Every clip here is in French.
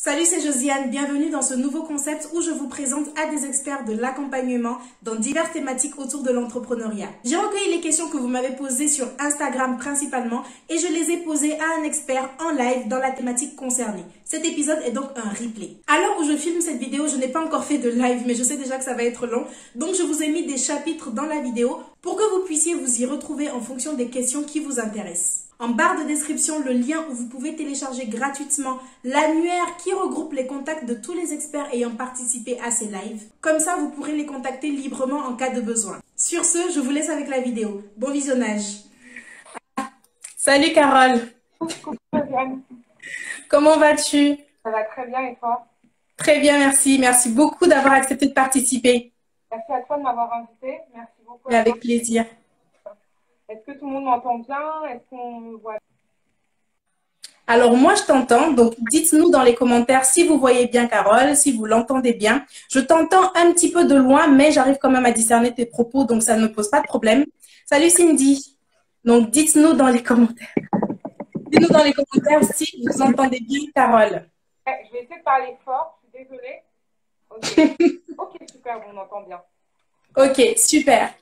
Salut, c'est Josiane. Bienvenue dans ce nouveau concept où je vous présente à des experts de l'accompagnement dans diverses thématiques autour de l'entrepreneuriat. J'ai recueilli les questions que vous m'avez posées sur Instagram principalement et je les ai posées à un expert en live dans la thématique concernée. Cet épisode est donc un replay. À l'heure où je filme cette vidéo, je n'ai pas encore fait de live, mais je sais déjà que ça va être long. Donc je vous ai mis des chapitres dans la vidéo pour que vous puissiez vous y retrouver en fonction des questions qui vous intéressent. En barre de description, le lien où vous pouvez télécharger gratuitement l'annuaire qui regroupe les contacts de tous les experts ayant participé à ces lives. Comme ça, vous pourrez les contacter librement en cas de besoin. Sur ce, je vous laisse avec la vidéo. Bon visionnage. Salut Carole. Coucou, Josiane. Comment vas-tu? Ça va très bien et toi? Très bien, merci. Merci beaucoup d'avoir accepté de participer. Merci à toi de m'avoir invité. Merci beaucoup Mais à toi. avec plaisir. Est-ce que tout le monde m'entend bien? Est-ce qu'on me voit? Alors moi, je t'entends. Donc, dites-nous dans les commentaires si vous voyez bien Carole, si vous l'entendez bien. Je t'entends un petit peu de loin, mais j'arrive quand même à discerner tes propos, donc ça ne me pose pas de problème. Salut Cindy. Donc, dites-nous dans les commentaires. Dites-nous dans les commentaires si vous entendez bien Carole. Je vais essayer de parler fort. Je suis désolée. Ok, super, on entend bien. Ok, super.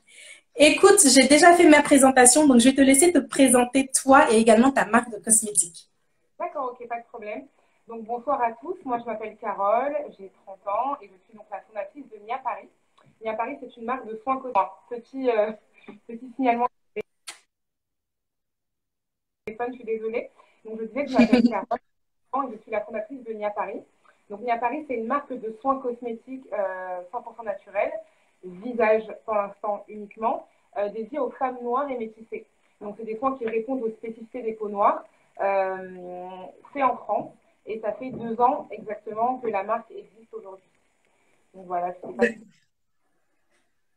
Écoute, j'ai déjà fait ma présentation, donc je vais te laisser te présenter toi et également ta marque de cosmétiques. D'accord, ok, pas de problème. Donc bonsoir à tous. Moi, je m'appelle Carole, j'ai 30 ans et je suis donc la fondatrice de Mia Paris. Mia Paris, c'est une marque de soins cosmétiques. Petit signalement de téléphone, je suis désolée. Donc je disais que je m'appelle Carole et je suis la fondatrice de Mia Paris. Donc Mia Paris, c'est une marque de soins cosmétiques 100% naturels, visage pour l'instant uniquement, dédiée aux femmes noires et métissées. Donc c'est des soins qui répondent aux spécificités des peaux noires, fait en France, et ça fait 2 ans exactement que la marque existe aujourd'hui. Donc voilà, je sais pas si...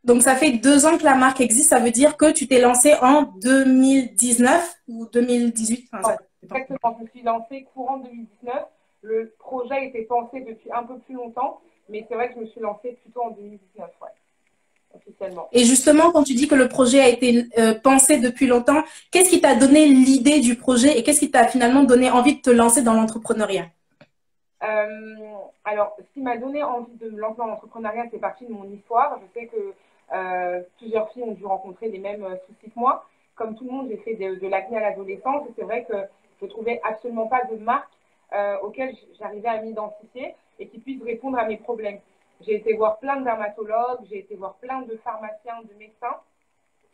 Donc ça fait 2 ans que la marque existe, ça veut dire que tu t'es lancée en 2019 ou 2018, enfin, ça dépend. Exactement, je me suis lancée courant 2019. Le projet était pensé depuis un peu plus longtemps, mais c'est vrai que je me suis lancée plutôt en 2019, ouais, officiellement. Et justement, quand tu dis que le projet a été pensé depuis longtemps, qu'est-ce qui t'a donné l'idée du projet et qu'est-ce qui t'a finalement donné envie de te lancer dans l'entrepreneuriat? Alors, ce qui m'a donné envie de me lancer dans l'entrepreneuriat, c'est parti de mon histoire. Je sais que plusieurs filles ont dû rencontrer les mêmes soucis que moi. Comme tout le monde, j'ai fait de l'acné à l'adolescence et c'est vrai que je ne trouvais absolument pas de marque auquel j'arrivais à m'identifier et qui puisse répondre à mes problèmes. J'ai été voir plein de dermatologues, j'ai été voir plein de pharmaciens, de médecins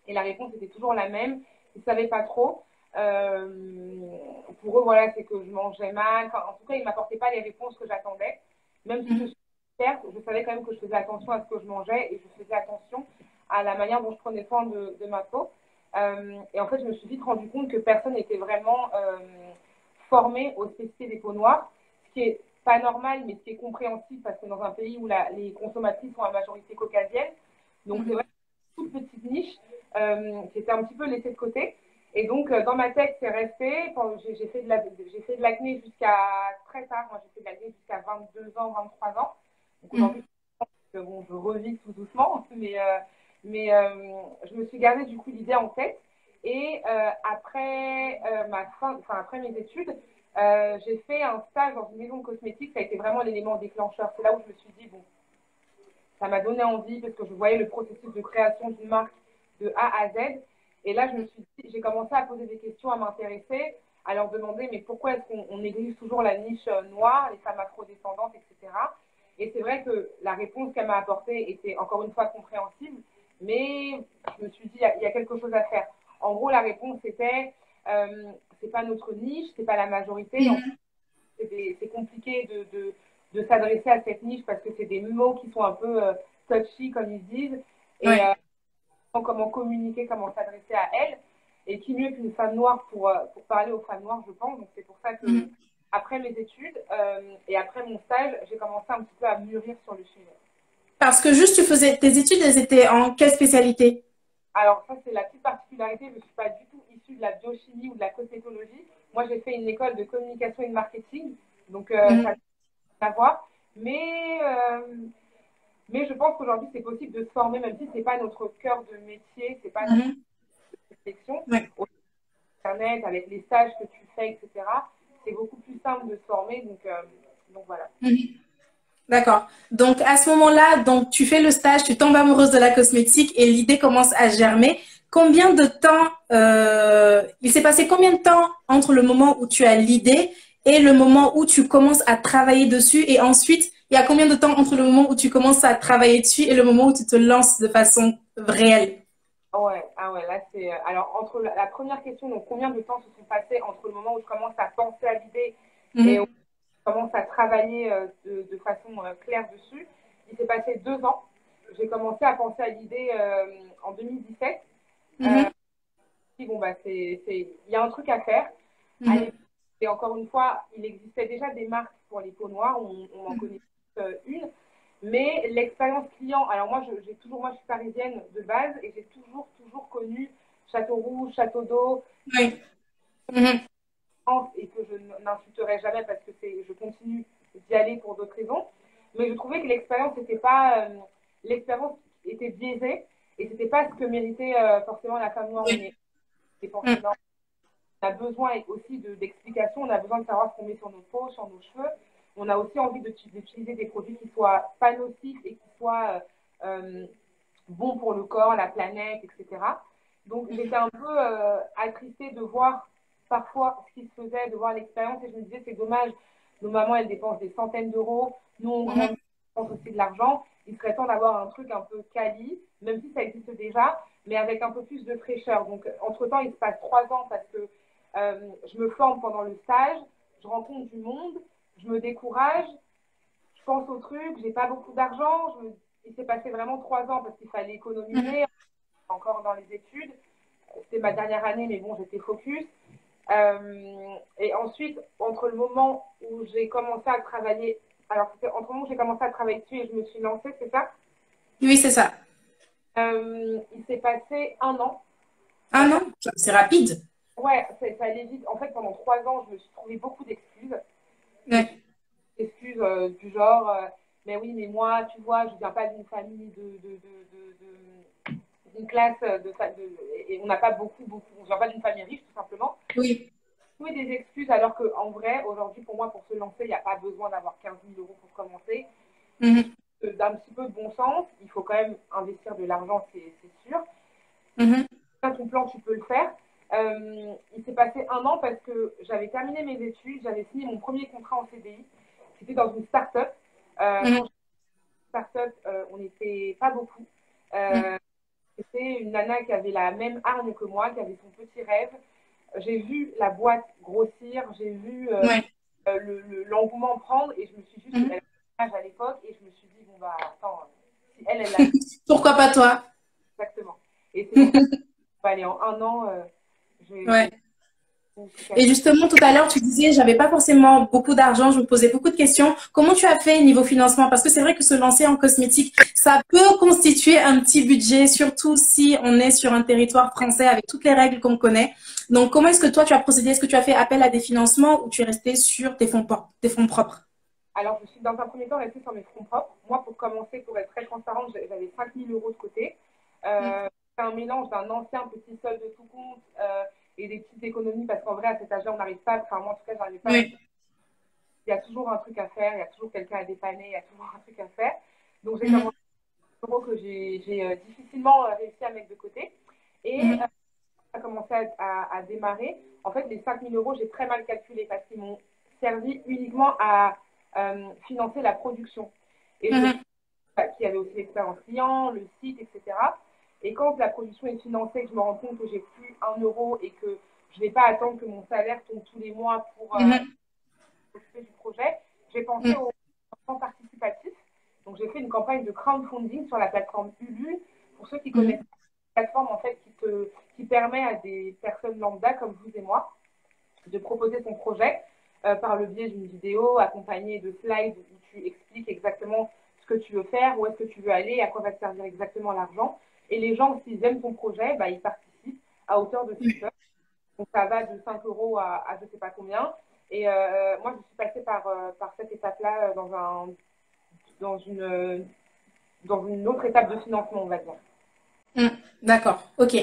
et la réponse était toujours la même. Ils ne savaient pas trop. Pour eux, voilà, c'est que je mangeais mal. Enfin, en tout cas, ils ne m'apportaient pas les réponses que j'attendais. Même si je suis experte, je savais quand même que je faisais attention à ce que je mangeais et je faisais attention à la manière dont je prenais soin de ma peau. Et en fait, je me suis vite rendu compte que personne n'était vraiment formé aux spécificités des peaux noires, ce qui est pas normal, mais ce qui est compréhensible parce que dans un pays où les consommatrices sont à majorité caucasienne, donc c'est vrai que toute petite niche qui était un petit peu laissée de côté. Et donc, dans ma tête, c'est resté. J'ai fait de l'acné jusqu'à très tard. Moi, j'ai fait de l'acné jusqu'à 22 ans, 23 ans. Donc aujourd'hui, bon, je revis tout doucement. Je me suis gardé du coup l'idée en tête. Et après mes études, j'ai fait un stage dans une maison de cosmétiques. Ça a été vraiment l'élément déclencheur. C'est là où je me suis dit, bon, ça m'a donné envie parce que je voyais le processus de création d'une marque de A à Z. Et là, j'ai commencé à poser des questions, à m'intéresser, à leur demander, mais pourquoi est-ce qu'on néglige toujours la niche noire, les femmes afrodescendantes, etc. Et c'est vrai que la réponse qu'elle m'a apportée était encore une fois compréhensible, mais je me suis dit, il y a quelque chose à faire. En gros, la réponse était, c'est pas notre niche, c'est pas la majorité. C'est compliqué de s'adresser à cette niche parce que c'est des mots qui sont un peu touchy, comme ils disent. Et Ouais. comment communiquer, comment s'adresser à elles. Et qui mieux qu'une femme noire pour parler aux femmes noires, je pense. Donc c'est pour ça que après mes études et après mon stage, j'ai commencé un petit peu à mûrir sur le sujet. Parce que juste tu faisais tes études, elles étaient en quelle spécialité? Alors ça, c'est la petite particularité. Je ne suis pas du tout issue de la biochimie ou de la cosmétologie. Moi, j'ai fait une école de communication et de marketing. Donc ça n'a rien à voir. Mais je pense qu'aujourd'hui, c'est possible de se former, même si ce n'est pas notre cœur de métier, ce n'est pas notre réflexion. Ouais. Au Internet, avec les stages que tu fais, etc., c'est beaucoup plus simple de se former. Donc, Donc voilà. D'accord. Donc à ce moment-là, donc tu fais le stage, tu tombes amoureuse de la cosmétique et l'idée commence à germer. Combien de temps, il s'est passé combien de temps entre le moment où tu as l'idée et le moment où tu commences à travailler dessus et ensuite, il y a combien de temps entre le moment où tu commences à travailler dessus et le moment où tu te lances de façon réelle? Ouais, ah ouais, là c'est. Alors, entre la première question, donc combien de temps se sont passés entre le moment où je commence à penser à l'idée et où Mhm, je commence à travailler de façon claire dessus, il s'est passé 2 ans. J'ai commencé à penser à l'idée en 2017. Euh, mhm, puis bon, bah, il y a un truc à faire. À mhm, l'époque, et encore une fois, il existait déjà des marques pour les peaux noires, on en connaît une. Mais l'expérience client, alors moi, j'ai toujours, moi, je suis parisienne de base et j'ai toujours connu Château Rouge, Château d'Eau, oui. Mhm, et que je n'insulterai jamais parce que je continue d'y aller pour d'autres raisons. Mais je trouvais que l'expérience était biaisée et c'était pas ce que méritait forcément la femme noire. On oui. est dépensé Mhm, énormément. On a besoin aussi d'explications, on a besoin de savoir ce qu'on met sur nos peaux, sur nos cheveux. On a aussi envie d'utiliser des produits qui soient pas nocifs et qui soient bons pour le corps, la planète, etc. Donc j'étais un peu attristée de voir parfois ce qui se faisait, de voir l'expérience et je me disais c'est dommage, nos mamans elles dépensent des centaines d'euros, nous on mhm, grandit, on dépense aussi de l'argent, il serait temps d'avoir un truc un peu quali, même si ça existe déjà, mais avec un peu plus de fraîcheur. Donc entre-temps il se passe 3 ans parce que je me forme pendant le stage, je rencontre du monde, je me décourage, je pense au truc, j'ai pas beaucoup d'argent, il s'est passé vraiment 3 ans parce qu'il fallait mhm. économiser, encore dans les études. C'était ma dernière année, mais bon, j'étais focus. Et ensuite, entre le moment où j'ai commencé à travailler, alors c'était entre le moment où j'ai commencé à travailler dessus et je me suis lancée, c'est ça. Oui, c'est ça. Il s'est passé un an. Ah non, c'est rapide. Ouais, ça allait vite. En fait, pendant 3 ans, je me suis trouvé beaucoup d'excuses. Je me suis Ouais. excuses du genre, mais oui, mais moi, tu vois, je viens pas d'une famille d'une classe et on n'a pas beaucoup, on vient pas d'une famille riche, tout simplement. Oui. Trouver des excuses alors qu'en vrai, aujourd'hui, pour moi, pour se lancer, il n'y a pas besoin d'avoir 15 000 € pour commencer. Mhm, D'un petit peu de bon sens, il faut quand même investir de l'argent, c'est sûr. mhm, Quand ton plan, tu peux le faire. Il s'est passé un an parce que j'avais terminé mes études, j'avais signé mon premier contrat en CDI. C'était dans une start-up. mhm, Quand start-up, on n'était pas beaucoup. mhm. Euh, C'était une nana qui avait la même hargne que moi, qui avait son petit rêve. J'ai vu la boîte grossir, j'ai vu Ouais. l'engouement prendre et je me suis juste, Mhm. elle avait à l'époque et je me suis dit, bon bah attends, si elle l'a fait, Pourquoi pas toi? exactement. Et c'est pour ça que je vais aller en un an, j'ai Ouais. fait un truc Et assez. justement, tout à l'heure, tu disais, j'avais pas forcément beaucoup d'argent, je me posais beaucoup de questions. Comment tu as fait niveau financement? Parce que c'est vrai que se lancer en cosmétique, ça peut constituer un petit budget, surtout si on est sur un territoire français avec toutes les règles qu'on connaît. Donc, comment est-ce que toi, tu as procédé? Est-ce que tu as fait appel à des financements ou tu es resté sur tes fonds propres? Alors, je suis dans un premier temps restée sur mes fonds propres. Moi, pour commencer, pour être très transparente, j'avais 5 000 € de côté. C'est un mélange d'un ancien petit solde de tout compte et des petites économies parce qu'en vrai, à cet âge-là, on n'arrive pas, enfin, moi, en tout cas, je n'arrivais pas à mettre. Oui. Il y a toujours un truc à faire, il y a toujours quelqu'un à dépanner, il y a toujours un truc à faire. Donc, j'ai Mhm, commencé à euros que j'ai difficilement réussi à mettre de côté. Et mhm, ça a commencé à démarrer. En fait, les 5 000 €, j'ai très mal calculé parce qu'ils m'ont servi uniquement à financer la production. Et je mhm, qui avait aussi l'expérience client, le site, etc. Et quand la production est financée, que je me rends compte que j'ai plus 1 € et que je ne vais pas attendre que mon salaire tombe tous les mois pour mhm, s'occuper du projet, j'ai pensé mhm, au financement participatif. Donc j'ai fait une campagne de crowdfunding sur la plateforme Ulule. Pour ceux qui connaissent mhm, la plateforme en fait qui permet à des personnes lambda comme vous et moi de proposer son projet par le biais d'une vidéo accompagnée de slides où tu expliques exactement ce que tu veux faire, où est-ce que tu veux aller, à quoi va te servir exactement l'argent. Et les gens, s'ils aiment ton projet, bah, ils participent à hauteur de 6 heures. Donc ça va de 5 € à je ne sais pas combien. Et moi, je suis passée par cette étape-là dans, une, dans une autre étape de financement, on va dire. Hmm, d'accord, ok.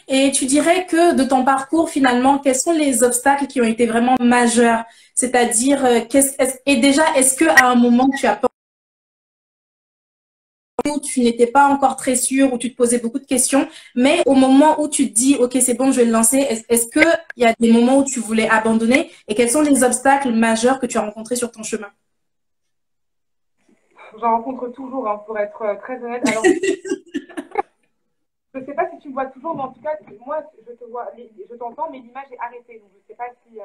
Et tu dirais que de ton parcours, finalement, quels sont les obstacles qui ont été vraiment majeurs? C'est-à-dire, et déjà, est-ce que à un moment tu as peur, où tu n'étais pas encore très sûr, où tu te posais beaucoup de questions, mais au moment où tu te dis, ok, c'est bon, je vais le lancer, est-ce que il y a des moments où tu voulais abandonner et quels sont les obstacles majeurs que tu as rencontrés sur ton chemin? J'en rencontre toujours, hein, pour être très honnête. Alors, je ne sais pas si tu me vois toujours, mais en tout cas, moi, je te vois, je t'entends, mais l'image est arrêtée. Donc, je ne sais pas si c'est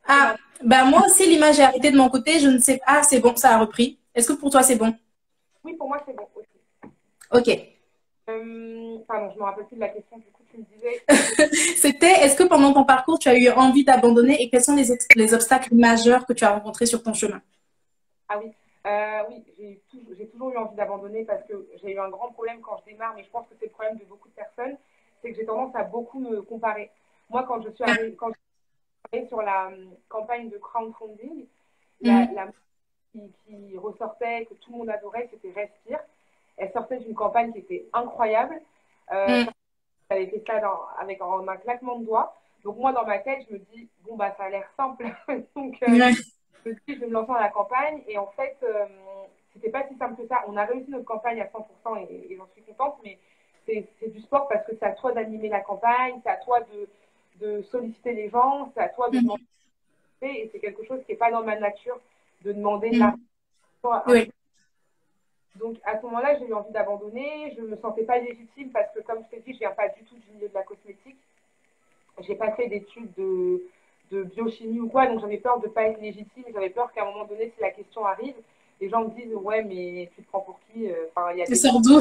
Ah, ma... ben moi aussi, l'image est arrêtée de mon côté. Je ne sais pas. Ah, c'est bon, ça a repris. Est-ce que pour toi, c'est bon? Oui, pour moi, c'est bon aussi. Ok. Pardon, je ne me rappelle plus de la question. Du coup, tu me disais, C'était, est-ce que pendant ton parcours, tu as eu envie d'abandonner et quels sont les obstacles majeurs que tu as rencontrés sur ton chemin? ah oui, oui, j'ai toujours eu envie d'abandonner parce que j'ai eu un grand problème quand je démarre, mais je pense que c'est le problème de beaucoup de personnes, c'est que j'ai tendance à beaucoup me comparer. Moi, quand je suis arrivée sur la campagne de crowdfunding, Mhm. la qui ressortait, que tout le monde adorait, c'était Respire. Elle sortait d'une campagne qui était incroyable. Mhm. Elle avait fait ça avec un claquement de doigts. Donc moi, dans ma tête, je me dis, bon, bah, ça a l'air simple. Donc, Ouais. je me dis, je vais me lancer dans la campagne. Et en fait, c'était pas si simple que ça. On a réussi notre campagne à 100% et j'en suis contente, mais c'est du sport parce que c'est à toi d'animer la campagne, c'est à toi de solliciter les gens, c'est à toi de demander. Mhm. Et c'est quelque chose qui n'est pas dans ma nature de demander de Mhm. l'argent. Oui. Donc à ce moment-là, j'ai eu envie d'abandonner. Je ne me sentais pas légitime parce que, comme je t'ai dit, je ne viens pas du tout du milieu de la cosmétique. J'ai pas fait d'études de biochimie ou quoi, donc j'avais peur de ne pas être légitime. J'avais peur qu'à un moment donné, si la question arrive, les gens me disent ouais, mais tu te prends pour qui? Enfin, il y a Tu des sors d'où?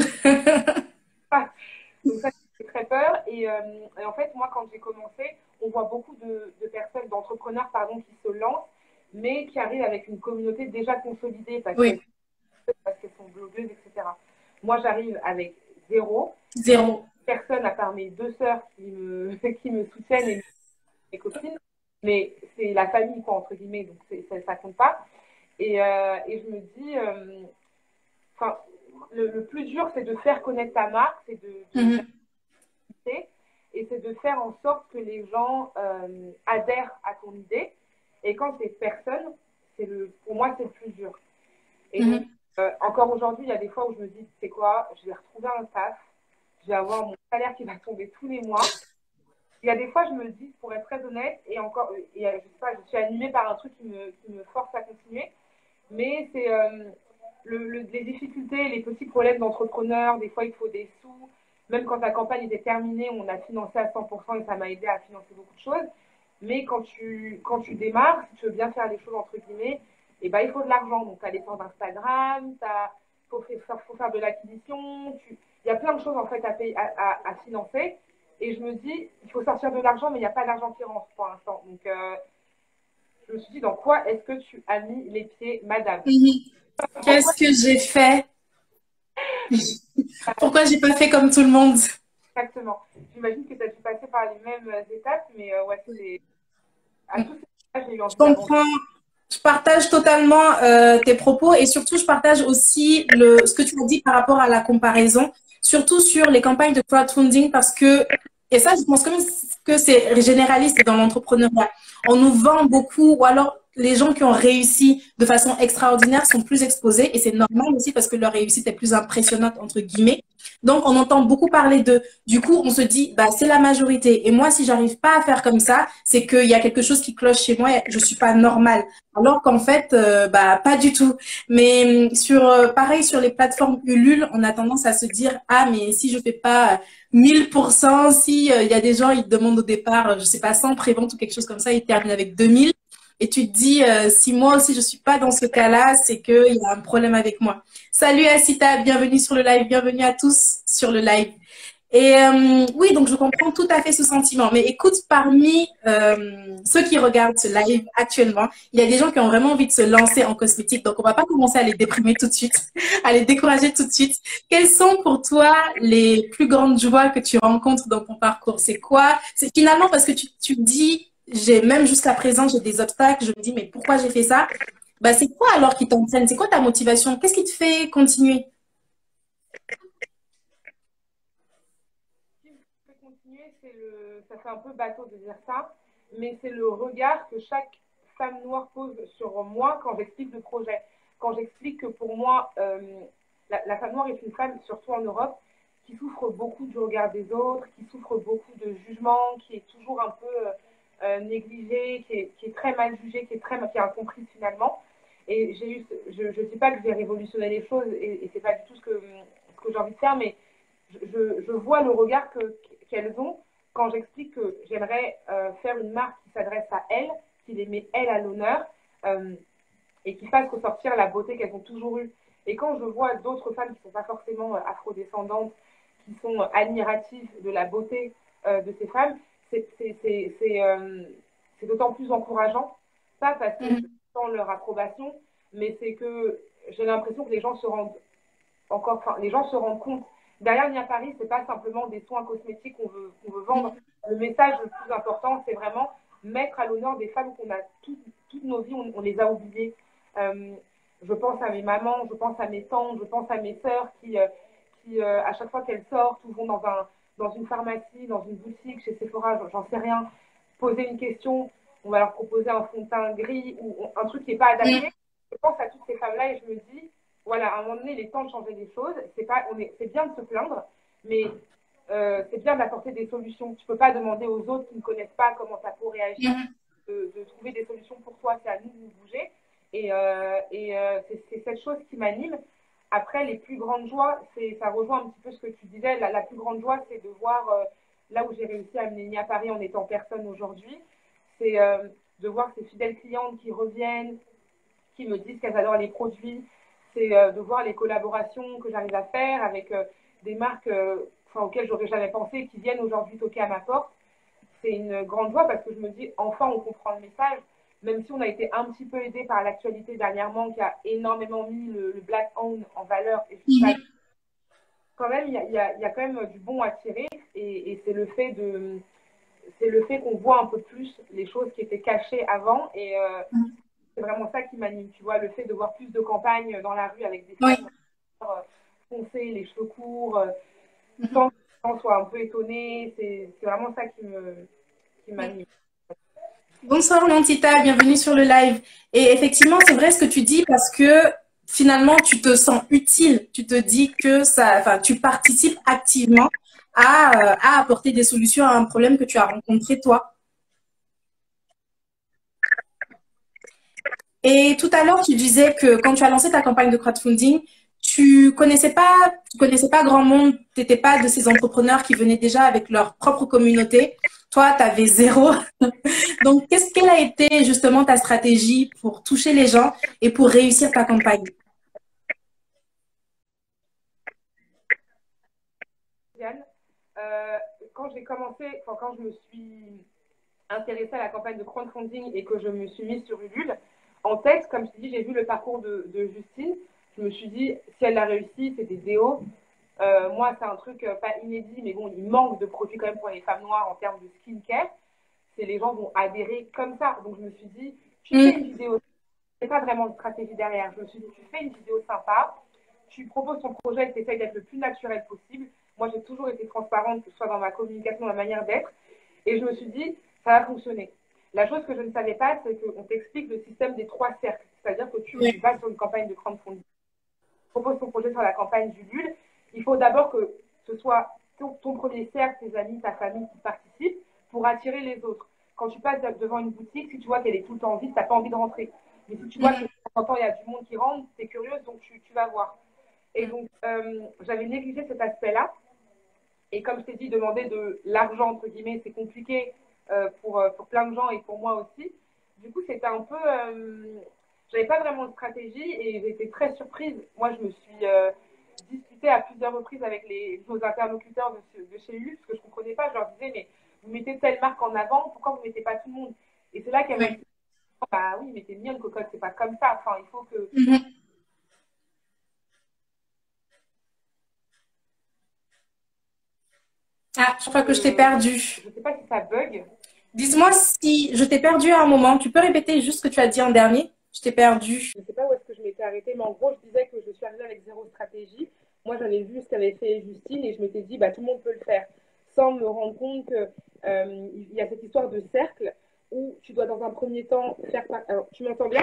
donc ça, j'ai très peur. Et en fait, moi, quand j'ai commencé, on voit beaucoup de personnes, d'entrepreneurs, pardon, qui se lancent, mais qui arrivent avec une communauté déjà consolidée Oui. parce qu'elles sont blogueuses, etc. Moi, j'arrive avec zéro. J'ai Zéro. personne à part mes deux sœurs qui me soutiennent et mes copines, mais c'est la famille, quoi, entre guillemets, donc ça compte pas. Et je me dis, enfin, le plus dur, c'est de faire connaître ta marque, c'est de Mhm. rester, et c'est de faire en sorte que les gens adhèrent à ton idée. Et quand c'est personne, pour moi, c'est le plus dur. Et donc, Mhm. encore aujourd'hui, il y a des fois où je me dis, c'est quoi, je vais retrouver un taf, je vais avoir mon salaire qui va tomber tous les mois. Il y a des fois, je me dis, pour être très honnête, et encore, je sais pas, je suis animée par un truc qui me force à continuer, mais c'est les difficultés, les petits problèmes d'entrepreneurs, des fois il faut des sous, même quand la campagne était terminée, on a financé à 100% et ça m'a aidé à financer beaucoup de choses. Mais quand tu démarres, si tu veux bien faire les choses entre guillemets, et ben, il faut de l'argent. Donc, tu as les comptes Instagram, faut faire de l'acquisition, il y a plein de choses en fait à financer. Et je me dis, il faut sortir de l'argent, mais il n'y a pas d'argent qui rentre pour l'instant. Donc, je me suis dit, dans quoi est-ce que tu as mis les pieds, madame? Mhm. Pourquoi Qu'est-ce que j'ai fait? Pourquoi j'ai pas fait comme tout le monde? exactement? J'imagine que tu as dû passer par les mêmes étapes, mais ouais, c'est à tous ces étapes, j'ai eu Je envie d'avancer. comprends. Je partage totalement tes propos et surtout, je partage aussi ce que tu as dit par rapport à la comparaison, surtout sur les campagnes de crowdfunding parce que, et ça, je pense quand même que c'est généraliste dans l'entrepreneuriat. On nous vend beaucoup ou alors les gens qui ont réussi de façon extraordinaire sont plus exposés et c'est normal aussi parce que leur réussite est plus impressionnante, entre guillemets. Donc, on entend beaucoup parler de, du coup, on se dit, bah, c'est la majorité. Et moi, si j'arrive pas à faire comme ça, c'est qu'il y a quelque chose qui cloche chez moi et je suis pas normale. Alors qu'en fait, bah, pas du tout. Mais pareil, sur les plateformes Ulule, on a tendance à se dire, ah, mais si je fais pas 1000%, si il y a des gens, ils demandent au départ, je sais pas, 100 préventes ou quelque chose comme ça, ils terminent avec 2000. Et tu te dis, si moi aussi je suis pas dans ce cas-là, c'est qu'il y a un problème avec moi. Salut Asita, bienvenue sur le live, bienvenue à tous sur le live. Et oui, donc je comprends tout à fait ce sentiment. Mais écoute, parmi ceux qui regardent ce live actuellement, il y a des gens qui ont vraiment envie de se lancer en cosmétique. Donc on va pas commencer à les déprimer tout de suite, à les décourager tout de suite. Quelles sont pour toi les plus grandes joies que tu rencontres dans ton parcours? C'est quoi? C'est finalement parce que tu dis, j'ai même jusqu'à présent, j'ai des obstacles. Je me dis, mais pourquoi j'ai fait ça? Bah, c'est quoi alors qui t'entraîne? C'est quoi ta motivation? Qu'est-ce qui te fait continuer? fait un peu bateau de dire ça, mais c'est le regard que chaque femme noire pose sur moi quand j'explique le projet. Quand j'explique que pour moi, la femme noire est une femme, surtout en Europe, qui souffre beaucoup du regard des autres, qui souffre beaucoup de jugement, qui est toujours un peu négligée, qui est très mal jugée, qui est incomprise finalement. Et je ne dis pas que j'ai révolutionné les choses et c'est pas du tout ce que j'ai envie de faire, mais je vois le regard qu'elles ont quand j'explique que j'aimerais faire une marque qui s'adresse à elles, qui les met elles à l'honneur et qui fasse ressortir la beauté qu'elles ont toujours eue. Et quand je vois d'autres femmes qui ne sont pas forcément afrodescendantes, qui sont admiratives de la beauté de ces femmes, c'est d'autant plus encourageant. Pas parce que je sens leur approbation, mais c'est que j'ai l'impression que les gens se rendent les gens se rendent compte. Derrière Nia Paris, c'est pas simplement des soins cosmétiques qu'on veut vendre. Le message le plus important, c'est vraiment mettre à l'honneur des femmes qu'on a toutes nos vies, on les a oubliées. Je pense à mes mamans, je pense à mes tantes, je pense à mes sœurs qui à chaque fois qu'elles sortent ou vont dans une pharmacie, dans une boutique, chez Sephora, j'en sais rien, poser une question, on va leur proposer un fond de teint gris ou un truc qui n'est pas adapté. Je pense à toutes ces femmes-là et je me dis, voilà, à un moment donné, il est temps de changer des choses. C'est bien de se plaindre, mais c'est bien d'apporter des solutions. Tu ne peux pas demander aux autres qui ne connaissent pas comment ta peau réagit de trouver des solutions pour toi. C'est à nous de nous bouger. Et c'est cette chose qui m'anime. Après, les plus grandes joies, ça rejoint un petit peu ce que tu disais. La plus grande joie, c'est de voir là où j'ai réussi à amener Nia Paris en étant personne aujourd'hui. C'est de voir ces fidèles clientes qui reviennent, qui me disent qu'elles adorent les produits. C'est de voir les collaborations que j'arrive à faire avec des marques auxquelles j'aurais jamais pensé, qui viennent aujourd'hui toquer à ma porte. C'est une grande joie parce que je me dis, enfin, on comprend le message, même si on a été un petit peu aidé par l'actualité dernièrement, qui a énormément mis le Black Owned en valeur. Et quand même, il y a quand même du bon à tirer et c'est le fait qu'on voit un peu plus les choses qui étaient cachées avant et c'est vraiment ça qui m'anime, tu vois, le fait de voir plus de campagnes dans la rue avec des femmes foncées, les cheveux courts, sans que les gens soient un peu étonnés, c'est vraiment ça qui m'anime. Bonsoir Nantita, bienvenue sur le live. Et effectivement, c'est vrai ce que tu dis parce que finalement, tu te sens utile. Tu te dis que tu participes activement à apporter des solutions à un problème que tu as rencontré toi. Et tout à l'heure, tu disais que quand tu as lancé ta campagne de crowdfunding, tu connaissais pas grand monde, tu n'étais pas de ces entrepreneurs qui venaient déjà avec leur propre communauté. Toi, tu avais zéro. Donc, quelle a été justement ta stratégie pour toucher les gens et pour réussir ta campagne? Quand j'ai commencé, quand je me suis intéressée à la campagne de crowdfunding et que je me suis mise sur Ulule, en tête, comme je te dis, j'ai vu le parcours de Justine. Je me suis dit, si elle l'a réussi, c'est des déos. Moi, c'est un truc pas inédit, mais bon, il manque de produits quand même pour les femmes noires en termes de skincare. Les gens vont adhérer comme ça. Donc, je me suis dit, tu fais une vidéo. C'est pas vraiment de stratégie derrière. Je me suis dit, tu fais une vidéo sympa, tu proposes ton projet et tu essayes d'être le plus naturel possible. Moi, j'ai toujours été transparente, que ce soit dans ma communication, dans ma manière d'être. Et je me suis dit, ça va fonctionner. La chose que je ne savais pas, c'est qu'on t'explique le système des 3 cercles. C'est-à-dire que tu vas sur une campagne de crowdfunding, tu proposes ton projet sur la campagne du LUL. Il faut d'abord que ce soit ton premier cercle, tes amis, ta famille qui participent pour attirer les autres. Quand tu passes devant une boutique, si tu vois qu'elle est tout le temps vide, tu n'as pas envie de rentrer. Mais si tu vois que de temps en temps, il y a du monde qui rentre, tu es curieuse, donc tu vas voir. Et donc, j'avais négligé cet aspect-là. Et comme je t'ai dit, demander de l'argent, entre guillemets, c'est compliqué pour plein de gens et pour moi aussi. Du coup, c'était un peu... j'avais pas vraiment de stratégie et j'ai été très surprise. Moi, je me suis disputée à plusieurs reprises avec nos interlocuteurs de chez Ulule, parce que je ne comprenais pas. Je leur disais, mais vous mettez telle marque en avant, pourquoi vous ne mettez pas tout le monde? Et c'est là qu'elle m'a dit, bah oui, mais t'es mignonne, cocotte, c'est pas comme ça. Enfin, il faut que... Ah, je crois que je t'ai perdu. Je sais pas si ça bug. Dis-moi si je t'ai perdu à un moment. Tu peux répéter juste ce que tu as dit en dernier? Je t'ai perdu. Je ne sais pas où est-ce que je m'étais arrêtée, mais en gros, je disais que je suis arrivée avec zéro stratégie. Moi, j'avais vu ce qu'avait fait Justine et je m'étais dit, bah, tout le monde peut le faire, sans me rendre compte que il y a cette histoire de cercle où tu dois dans un premier temps faire... Alors, tu m'entends bien?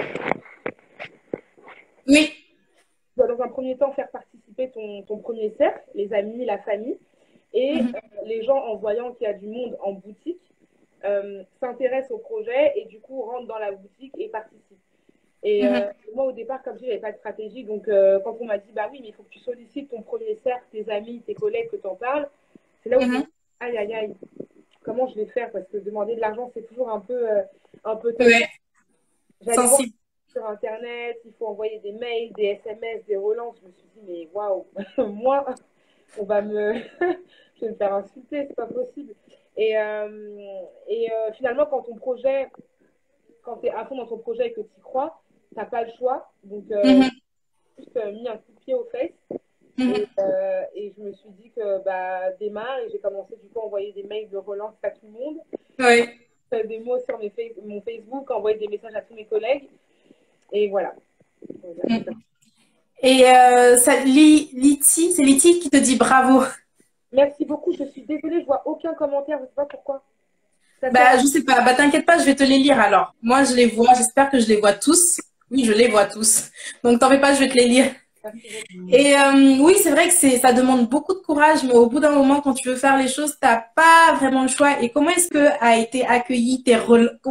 Oui. Tu dois dans un premier temps faire participer ton premier cercle, les amis, la famille, et les gens, en voyant qu'il y a du monde en boutique, s'intéressent au projet et du coup rentrent dans la boutique et participent. Et moi, au départ, comme je dis, j'avais pas de stratégie. Donc, quand on m'a dit, bah oui, mais il faut que tu sollicites ton premier cercle, tes amis, tes collègues, que tu en parles, c'est là où je me dis, aïe, aïe, aïe, comment je vais faire? Parce que demander de l'argent, c'est toujours un peu tabou. Ouais. J'allais voir Sensible. sur Internet, il faut envoyer des mails, des SMS, des relances. Je me suis dit, mais waouh, moi, on va me. Je vais me faire insulter, c'est pas possible. Finalement, quand tu es à fond dans ton projet et que tu y crois, tu n'as pas le choix. Donc, j'ai juste mis un coup de pied aux fesses. Et je me suis dit que bah, démarre. Et j'ai commencé du coup à envoyer des mails de relance à tout le monde, Ouais. des mots sur mon Facebook, envoyer des messages à tous mes collègues. Et voilà. Et Liti, c'est Liti qui te dit bravo. Merci beaucoup. Je suis désolée, je vois aucun commentaire. Je ne sais pas pourquoi. Ça sert Bah, à... je sais pas. Bah, t'inquiète pas, je vais te les lire alors. Moi, je les vois. J'espère que je les vois tous. Oui, je les vois tous. Donc, t'en fais pas, je vais te les lire. Merci beaucoup. Et oui, c'est vrai que ça demande beaucoup de courage, mais au bout d'un moment, quand tu veux faire les choses, t'as pas vraiment le choix. Et comment est-ce que a été accueilli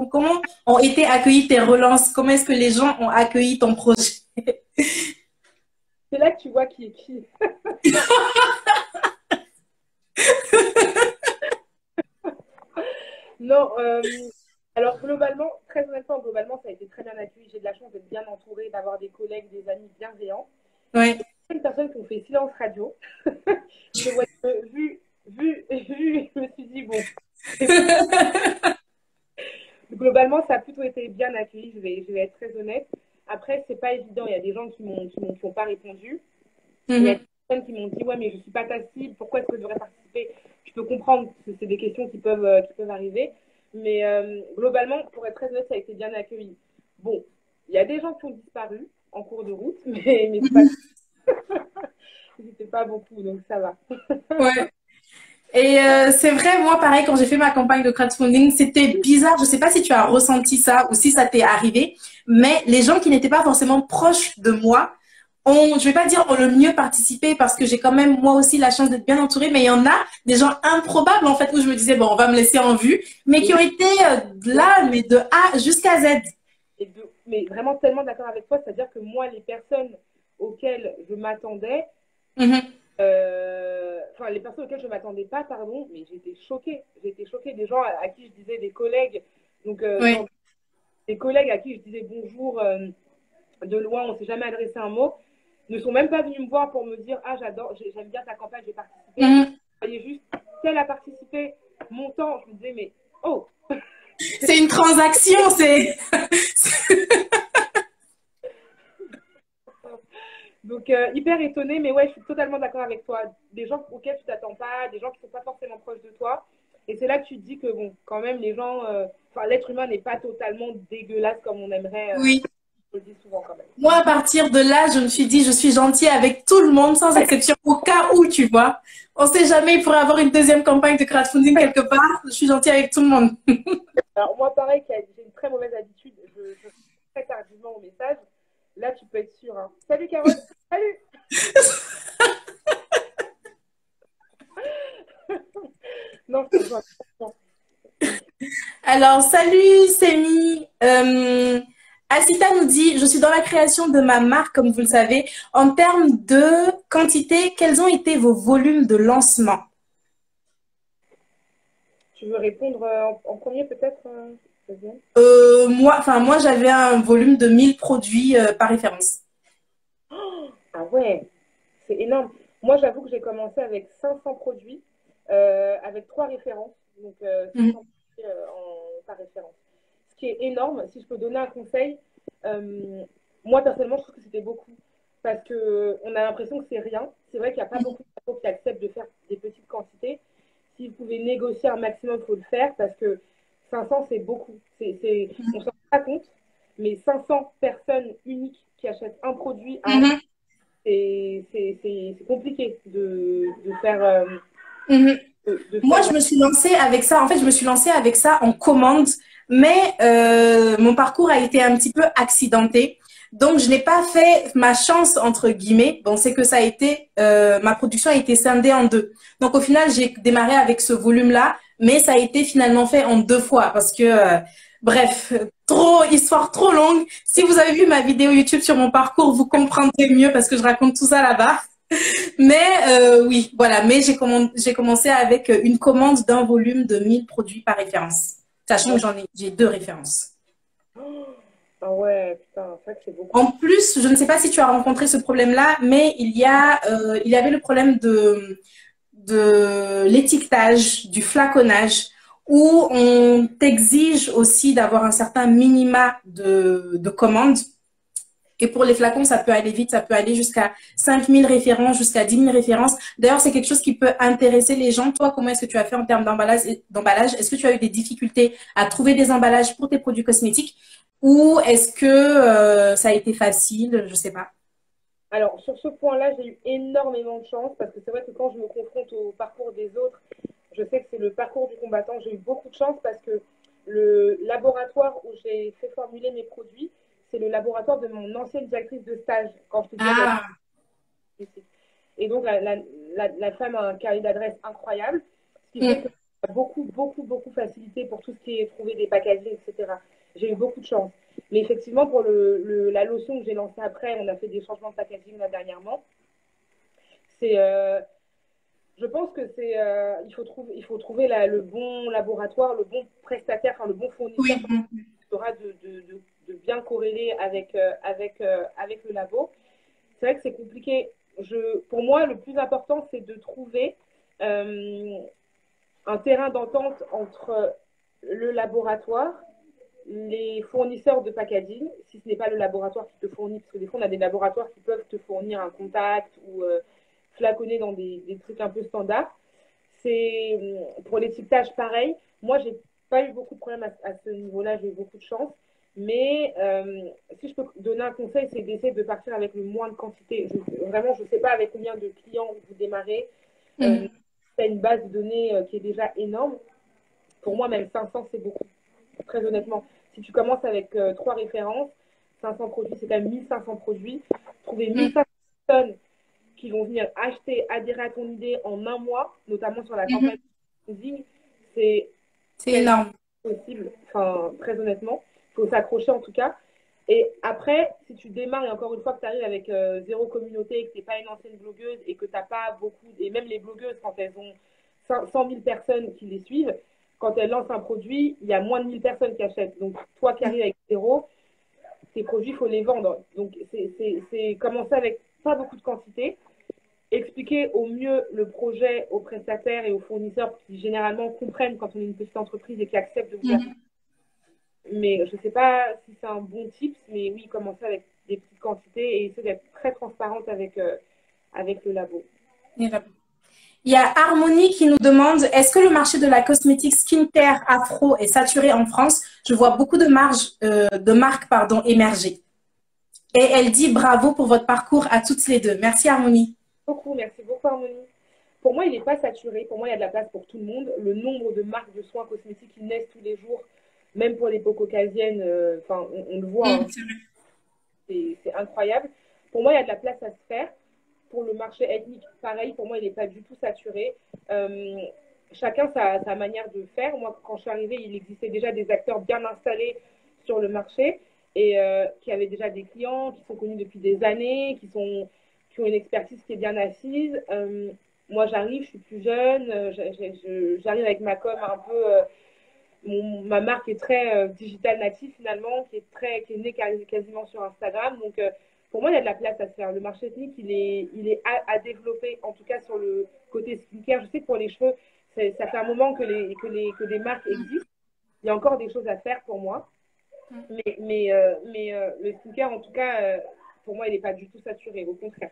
comment ont été accueillies tes relances? Comment est-ce que les gens ont accueilli ton projet? C'est là que tu vois qui est qui. Non, alors globalement, très honnêtement, globalement, ça a été très bien accueilli. J'ai de la chance d'être bien entourée, d'avoir des collègues, des amis bienveillants. Ouais. Une personne qui ont fait silence radio. Je vois que, vu, je me suis dit, bon, globalement, ça a plutôt été bien accueilli, je vais être très honnête. Après, c'est pas évident, il y a des gens qui m'ont pas répondu. Il y a des personnes qui m'ont dit, ouais, mais je suis pas ta cible, pourquoi est-ce que je devrais participer? Je peux comprendre que c'est des questions qui peuvent arriver. Mais globalement, pour être très honnête, ça a été bien accueilli. Bon, il y a des gens qui ont disparu en cours de route, mais c'est pas, c'était pas beaucoup, donc ça va. Ouais. Et c'est vrai, moi, pareil, quand j'ai fait ma campagne de crowdfunding, c'était bizarre. Je sais pas si tu as ressenti ça ou si ça t'est arrivé, mais les gens qui n'étaient pas forcément proches de moi ont, je vais pas dire ont le mieux participé parce que j'ai quand même moi aussi la chance d'être bien entourée, mais il y en a des gens improbables en fait où je me disais bon, on va me laisser en vue, mais qui ont été là, mais de A jusqu'à Z. Mais vraiment tellement d'accord avec toi, c'est-à-dire que moi, les personnes auxquelles je m'attendais, Mhm. enfin les personnes auxquelles je m'attendais pas, pardon, mais j'étais choquée. J'étais choquée des gens à qui je disais des collègues, donc Oui. genre, des collègues à qui je disais bonjour de loin, on s'est jamais adressé un mot, ne sont même pas venus me voir pour me dire ah j'adore, j'aime bien ta campagne, j'ai participé. Mhm. Vous voyez juste, tel a participé, mon temps, je me disais mais oh. C'est une transaction, c'est. Donc, hyper étonnée, mais ouais, je suis totalement d'accord avec toi. Des gens auxquels tu t'attends pas, des gens qui sont pas forcément proches de toi. Et c'est là que tu te dis que, bon, quand même, les gens, enfin, l'être humain n'est pas totalement dégueulasse comme on aimerait. Oui. Je le dis souvent quand même. Moi, à partir de là, je me suis dit, je suis gentille avec tout le monde, sans exception, au cas où, tu vois. On sait jamais, il pourrait avoir une deuxième campagne de crowdfunding quelque part. Je suis gentille avec tout le monde. Alors, moi, pareil, j'ai une très mauvaise habitude. Je réponds très tardivement aux messages. Là, tu peux être sûr. Hein. Salut, Carole. Salut. Non, je te rejoins. Alors, salut, Semi. Asita nous dit, je suis dans la création de ma marque, comme vous le savez. En termes de quantité, quels ont été vos volumes de lancement? Tu veux répondre en premier, peut-être Moi, j'avais un volume de 1000 produits par référence. Ah ouais, c'est énorme. Moi, j'avoue que j'ai commencé avec 500 produits, avec trois références, donc Mhm. 500 produits par référence. Ce qui est énorme, si je peux donner un conseil, euh, moi personnellement, je trouve que c'était beaucoup. Parce qu'on a l'impression que c'est rien. C'est vrai qu'il n'y a pas beaucoup de personnes qui acceptent de faire des petites quantités. Si vous pouvez négocier un maximum, il faut le faire parce que 500, c'est beaucoup. On ne s'en rend pas compte, mais 500 personnes uniques qui achètent un produit à un Mhm. c'est compliqué de faire. Mhm. de Moi, faire. je me suis lancée avec ça. En fait, je me suis lancée avec ça en commande, mais mon parcours a été un petit peu accidenté. Donc, je n'ai pas fait ma chance, entre guillemets. Bon, c'est que ça a été, ma production a été scindée en deux. Donc, au final, j'ai démarré avec ce volume-là, mais ça a été finalement fait en deux fois parce que, bref, histoire trop longue. Si vous avez vu ma vidéo YouTube sur mon parcours, vous comprendrez mieux parce que je raconte tout ça là-bas. Mais oui, voilà. Mais j'ai commencé avec une commande d'un volume de 1000 produits par référence, sachant que j'ai deux références. Ah ouais, putain, c'est vrai que c'est beaucoup. En plus, je ne sais pas si tu as rencontré ce problème-là, mais il y avait le problème de l'étiquetage, du flaconnage, où on t'exige aussi d'avoir un certain minima de commandes. Et pour les flacons, ça peut aller vite, ça peut aller jusqu'à 5000 références, jusqu'à 10 000 références. D'ailleurs, c'est quelque chose qui peut intéresser les gens. Toi, comment est-ce que tu as fait en termes d'emballage? Est-ce que tu as eu des difficultés à trouver des emballages pour tes produits cosmétiques? Ou est-ce que ça a été facile? Je sais pas. Alors, sur ce point-là, j'ai eu énormément de chance parce que c'est vrai que quand je me confronte au parcours des autres, je sais que c'est le parcours du combattant. J'ai eu beaucoup de chance parce que le laboratoire où j'ai fait formuler mes produits, c'est le laboratoire de mon ancienne directrice de stage. Quand je te disais, Ah, et donc, la femme a un carnet d'adresse incroyable, ce qui fait que mm, ça a beaucoup facilité pour tout ce qui est trouver des packaging, etc. J'ai eu beaucoup de chance. Mais effectivement, pour la lotion que j'ai lancée après, on a fait des changements de packaging là dernièrement. C'est, je pense que il faut trouver le bon laboratoire, le bon prestataire, enfin, le bon fournisseur oui. Mm. qui aura de bien corréler avec le labo. C'est vrai que c'est compliqué. Pour moi, le plus important, c'est de trouver euh, un terrain d'entente entre le laboratoire, les fournisseurs de packaging, si ce n'est pas le laboratoire qui te fournit, parce que des fois, on a des laboratoires qui peuvent te fournir un contact ou flaconner dans des trucs un peu standards. C'est pour l'étiquetage pareil. Moi, j'ai pas eu beaucoup de problèmes à ce niveau-là, j'ai eu beaucoup de chance. Mais si je peux donner un conseil, c'est d'essayer de partir avec le moins de quantité. Vraiment, je ne sais pas avec combien de clients vous démarrez. Mm. Tu as une base de données qui est déjà énorme. Pour moi, même 500, c'est beaucoup. Très honnêtement, si tu commences avec 3 références, 500 produits, c'est quand même 1500 produits. Trouver Mm. 1500 personnes qui vont venir acheter, adhérer à ton idée en un mois, notamment sur la campagne Mhm. de branding, c'est C'est quasi énorme. possible. Enfin, très honnêtement, il faut s'accrocher en tout cas. Et après, si tu démarres, et encore une fois que tu arrives avec zéro communauté, que tu n'es pas une ancienne blogueuse et que tu n'as pas beaucoup, et même les blogueuses, quand elles ont 100 000 personnes qui les suivent, quand elles lancent un produit, il y a moins de 1000 personnes qui achètent. Donc, toi qui arrives avec zéro, tes produits, il faut les vendre. Donc, c'est commencer avec pas beaucoup de quantité, expliquer au mieux le projet aux prestataires et aux fournisseurs qui généralement comprennent quand on est une petite entreprise et qui acceptent de vous accompagner. Mhm. Mais je ne sais pas si c'est un bon tips, mais oui, commencer avec des petites quantités et essayer d'être très transparente avec le labo. Il y a Harmonie qui nous demande, est-ce que le marché de la cosmétique skincare afro est saturé en France? Je vois beaucoup de marques pardon, émerger. Et elle dit bravo pour votre parcours à toutes les deux. Merci Harmonie. Merci beaucoup Harmonie. Pour moi, il n'est pas saturé. Pour moi, il y a de la place pour tout le monde. Le nombre de marques de soins cosmétiques qui naissent tous les jours, même pour les peaux caucasiennes, on le voit, hein, c'est incroyable. Pour moi, il y a de la place à se faire. Pour le marché ethnique, pareil, pour moi, il n'est pas du tout saturé. Chacun sa manière de faire. Moi, quand je suis arrivée, il existait déjà des acteurs bien installés sur le marché et qui avaient déjà des clients, qui sont connus depuis des années, qui ont une expertise qui est bien assise. Moi, j'arrive, je suis plus jeune, j'arrive avec ma com un peu. Ma marque est très digital native finalement, qui est née quasiment sur Instagram. Donc, pour moi, il y a de la place à se faire. Le marché ethnique, il est à développer, en tout cas sur le côté skincare. Je sais que pour les cheveux, ça fait un moment que des marques existent. Il y a encore des choses à faire pour moi. Mais le skincare, en tout cas, pour moi, il n'est pas du tout saturé. Au contraire.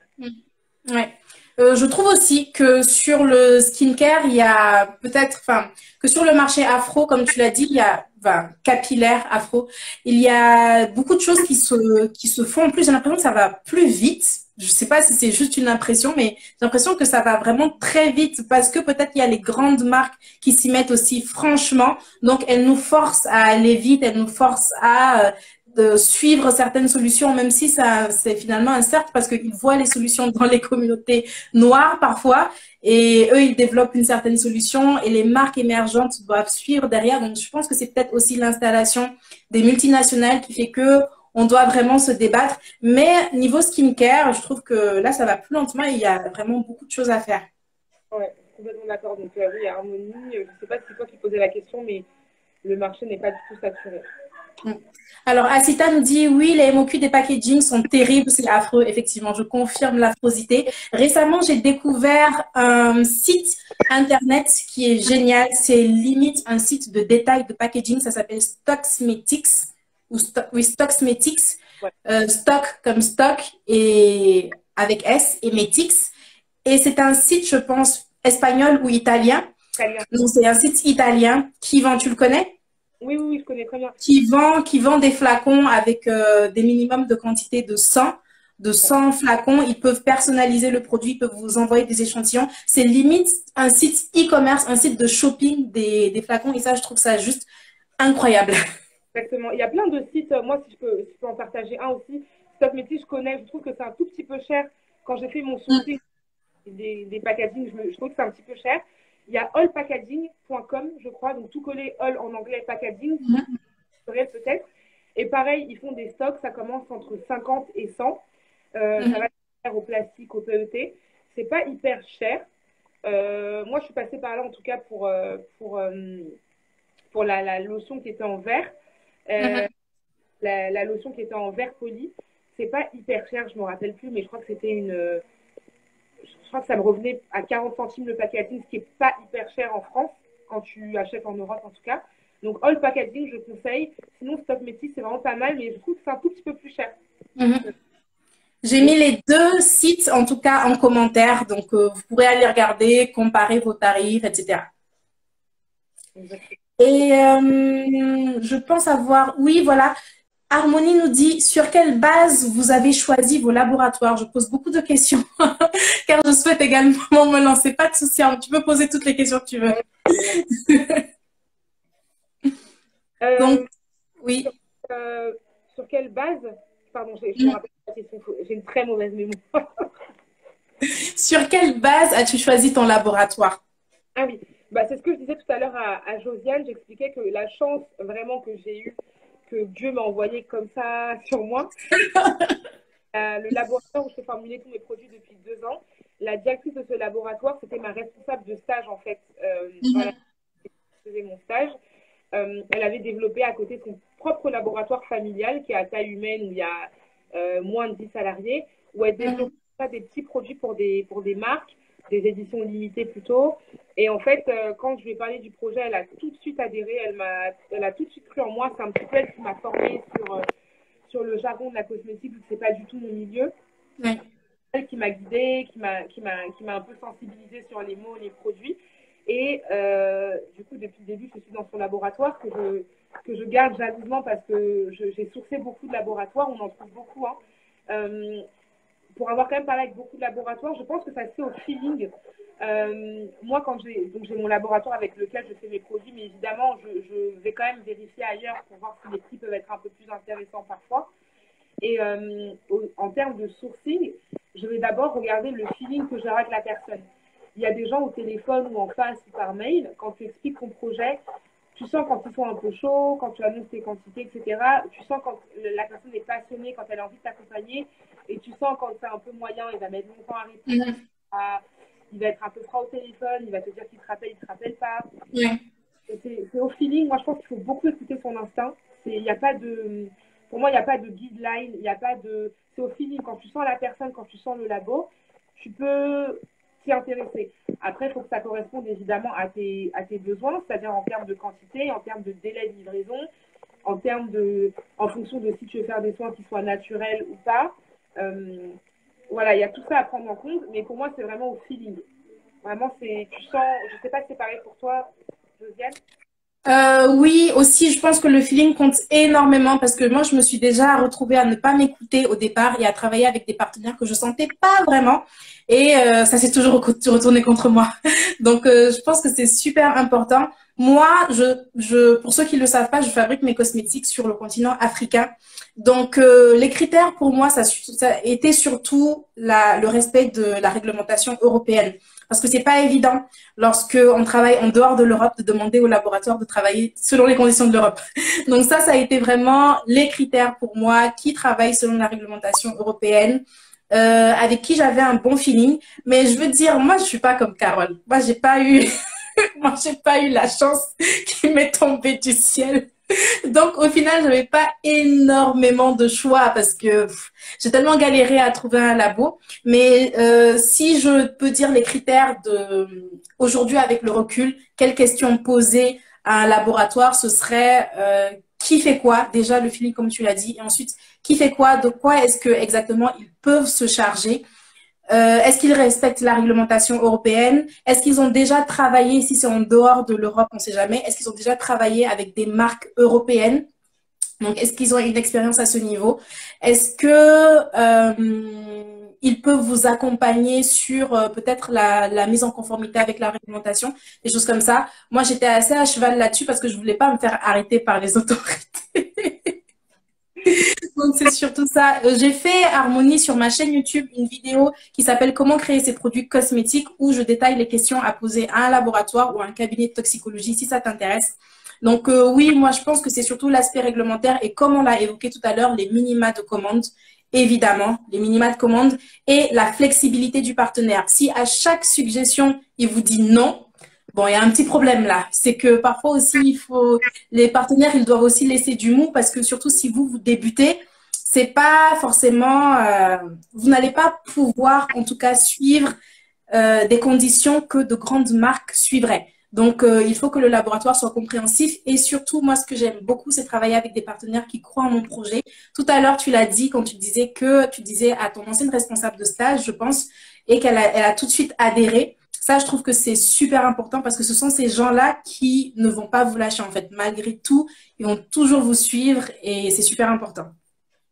Ouais. Je trouve aussi que sur le skincare, il y a peut-être, enfin, que sur le marché afro, comme tu l'as dit, il y a, enfin, capillaire afro, il y a beaucoup de choses qui se font. En plus, j'ai l'impression que ça va plus vite. Je sais pas si c'est juste une impression, mais j'ai l'impression que ça va vraiment très vite parce que peut-être il y a les grandes marques qui s'y mettent aussi franchement. Donc, elles nous forcent à aller vite, elles nous forcent à de suivre certaines solutions, même si ça, c'est finalement un cercle parce qu'ils voient les solutions dans les communautés noires parfois et eux, ils développent une certaine solution et les marques émergentes doivent suivre derrière. Donc, je pense que c'est peut-être aussi l'installation des multinationales qui fait que on doit vraiment se débattre. Mais niveau skincare, je trouve que là, ça va plus lentement et il y a vraiment beaucoup de choses à faire. Ouais, complètement d'accord. Donc, oui, Harmonie, je ne sais pas si c'est toi qui posais la question, mais le marché n'est pas du tout saturé. Alors, Asita nous dit, oui, les MOQ des packaging sont terribles, c'est affreux. Effectivement, je confirme l'affrosité. Récemment, j'ai découvert un site internet qui est génial. C'est limite un site de détail de packaging. Ça s'appelle Stocksmetics ou oui, Stocksmetics. Ouais, Stock comme stock et avec S et Metix. Et c'est un site, je pense, espagnol ou italien. italien. Donc, c'est un site italien qui vend, tu le connais? Oui, oui, oui, je connais très bien. Qui vend des flacons avec des minimums de quantité de Ouais. 100 flacons. Ils peuvent personnaliser le produit, ils peuvent vous envoyer des échantillons. C'est limite un site e-commerce, un site de shopping des flacons. Et ça, je trouve ça juste incroyable. Exactement. Il y a plein de sites. Moi, si je peux en partager un aussi. Stockmétis, je connais. Je trouve que c'est un tout petit peu cher. Quand j'ai fait mon sourcing des packaging, je trouve que c'est un petit peu cher. Il y a allpackaging.com, je crois. Donc, tout collé all en anglais, packaging, peut-être. Et pareil, ils font des stocks. Ça commence entre 50 et 100. Ça va au plastique, au PET. C'est pas hyper cher. Moi, je suis passée par là, en tout cas, pour la lotion qui était en verre. Euh, la lotion qui était en verre poli. C'est pas hyper cher, je me rappelle plus, mais je crois que c'était je crois que ça me revenait à 40 centimes le packaging, ce qui est pas hyper cher en France, quand tu achètes en Europe en tout cas. Donc, all packaging, je conseille. Sinon, Stock Métis, c'est vraiment pas mal, mais je trouve que c'est un tout petit peu plus cher. J'ai mis les deux sites, en tout cas, en commentaire. Donc, vous pourrez aller regarder, comparer vos tarifs, etc. Et je pense avoir, oui, voilà. Harmonie nous dit sur quelle base vous avez choisi vos laboratoires. Je pose beaucoup de questions car je souhaite également me lancer. Pas de souci, hein, tu peux poser toutes les questions que tu veux. Donc, Euh, sur, oui. euh, sur quelle base? Pardon, je me rappelle pas la question. J'ai une très mauvaise mémoire. Sur quelle base as-tu choisi ton laboratoire? Ah oui, bah, c'est ce que je disais tout à l'heure à Josiane. J'expliquais que la chance vraiment que j'ai eue, que Dieu m'a envoyé comme ça sur moi, le laboratoire où je fais formuler tous mes produits depuis 2 ans, la directrice de ce laboratoire, c'était ma responsable de stage en fait, dans la je faisais mon stage. Elle avait développé à côté son propre laboratoire familial qui est à taille humaine où il y a moins de 10 salariés, où elle développe des petits produits pour des marques, des éditions limitées plutôt. Et en fait, quand je lui ai parlé du projet, elle a tout de suite adhéré, elle a tout de suite cru en moi. C'est un petit peu elle qui m'a formée sur le jargon de la cosmétique, vu que c'est pas du tout mon milieu. Oui. Elle qui m'a guidée, qui m'a un peu sensibilisée sur les mots, les produits. Et du coup, depuis le début, je suis dans son laboratoire que je garde jalousement parce que j'ai sourcé beaucoup de laboratoires, on en trouve beaucoup. Hein. Euh, pour avoir quand même parlé avec beaucoup de laboratoires, je pense que ça se fait au feeling. Moi, quand j'ai mon laboratoire avec lequel je fais mes produits, mais évidemment, je vais quand même vérifier ailleurs pour voir si les prix peuvent être un peu plus intéressants parfois. Et en termes de sourcing, je vais d'abord regarder le feeling que j'ai avec la personne. Il y a des gens au téléphone ou en face ou par mail, quand tu expliques ton projet, tu sens quand ils sont un peu chauds, quand tu annonces tes quantités, etc. Tu sens quand la personne est passionnée, quand elle a envie de t'accompagner. Et tu sens quand c'est un peu moyen, il va mettre longtemps à répondre. Il va être un peu froid au téléphone, il va te dire qu'il te rappelle pas. Oui. C'est au feeling. Moi, je pense qu'il faut beaucoup écouter son instinct. Y a pas de, pour moi, il n'y a pas de guideline. Il y a pas de, c'est au feeling. Quand tu sens la personne, quand tu sens le labo, tu peux t'y intéresser. Après, il faut que ça corresponde évidemment à tes besoins, c'est-à-dire en termes de quantité, en termes de délai de livraison, en fonction de si tu veux faire des soins qui soient naturels ou pas. Voilà, il y a tout ça à prendre en compte, mais pour moi, c'est vraiment au feeling. Vraiment, tu sens, je sais pas si c'est pareil pour toi, Josiane. Oui, aussi, je pense que le feeling compte énormément parce que moi, je me suis déjà retrouvée à ne pas m'écouter au départ et à travailler avec des partenaires que je sentais pas vraiment. Et ça s'est toujours retourné contre moi. Donc, je pense que c'est super important. Moi, pour ceux qui le savent pas, je fabrique mes cosmétiques sur le continent africain. Donc, les critères pour moi, ça était surtout le respect de la réglementation européenne. Parce que c'est pas évident lorsque on travaille en dehors de l'Europe de demander au laboratoire de travailler selon les conditions de l'Europe. Donc ça a été vraiment les critères pour moi qui travaillent selon la réglementation européenne. Avec qui j'avais un bon feeling, mais je veux dire, moi je suis pas comme Carole. Moi j'ai pas eu, moi j'ai pas eu la chance qui m'est tombée du ciel. Donc, au final, j'avais pas énormément de choix parce que j'ai tellement galéré à trouver un labo. Mais si je peux dire les critères de aujourd'hui avec le recul, quelles questions poser à un laboratoire, ce serait qui fait quoi? Déjà le feeling comme tu l'as dit, et ensuite qui fait quoi? De quoi est-ce que exactement ils peuvent se charger? Est-ce qu'ils respectent la réglementation européenne? Est-ce qu'ils ont déjà travaillé, si c'est en dehors de l'Europe, on ne sait jamais, est-ce qu'ils ont déjà travaillé avec des marques européennes? Donc, est-ce qu'ils ont une expérience à ce niveau? Est-ce que ils peuvent vous accompagner sur peut-être la mise en conformité avec la réglementation, des choses comme ça? Moi, j'étais assez à cheval là-dessus parce que je voulais pas me faire arrêter par les autorités. Donc, c'est surtout ça. J'ai fait Harmonie sur ma chaîne YouTube, une vidéo qui s'appelle Comment créer ses produits cosmétiques où je détaille les questions à poser à un laboratoire ou à un cabinet de toxicologie si ça t'intéresse. Donc, oui, moi, je pense que c'est surtout l'aspect réglementaire et comme on l'a évoqué tout à l'heure, les minima de commande, évidemment, les minima de commande et la flexibilité du partenaire. Si à chaque suggestion, il vous dit non, bon, il y a un petit problème là. C'est que parfois aussi, les partenaires, ils doivent aussi laisser du mou parce que surtout si vous débutez, c'est pas forcément, vous n'allez pas pouvoir en tout cas suivre des conditions que de grandes marques suivraient. Donc, il faut que le laboratoire soit compréhensif et surtout, moi, ce que j'aime beaucoup, c'est travailler avec des partenaires qui croient en mon projet. Tout à l'heure, tu l'as dit quand tu disais à ton ancienne responsable de stage, je pense, et elle a tout de suite adhéré. Ça, je trouve que c'est super important parce que ce sont ces gens-là qui ne vont pas vous lâcher en fait. Malgré tout, ils vont toujours vous suivre et c'est super important.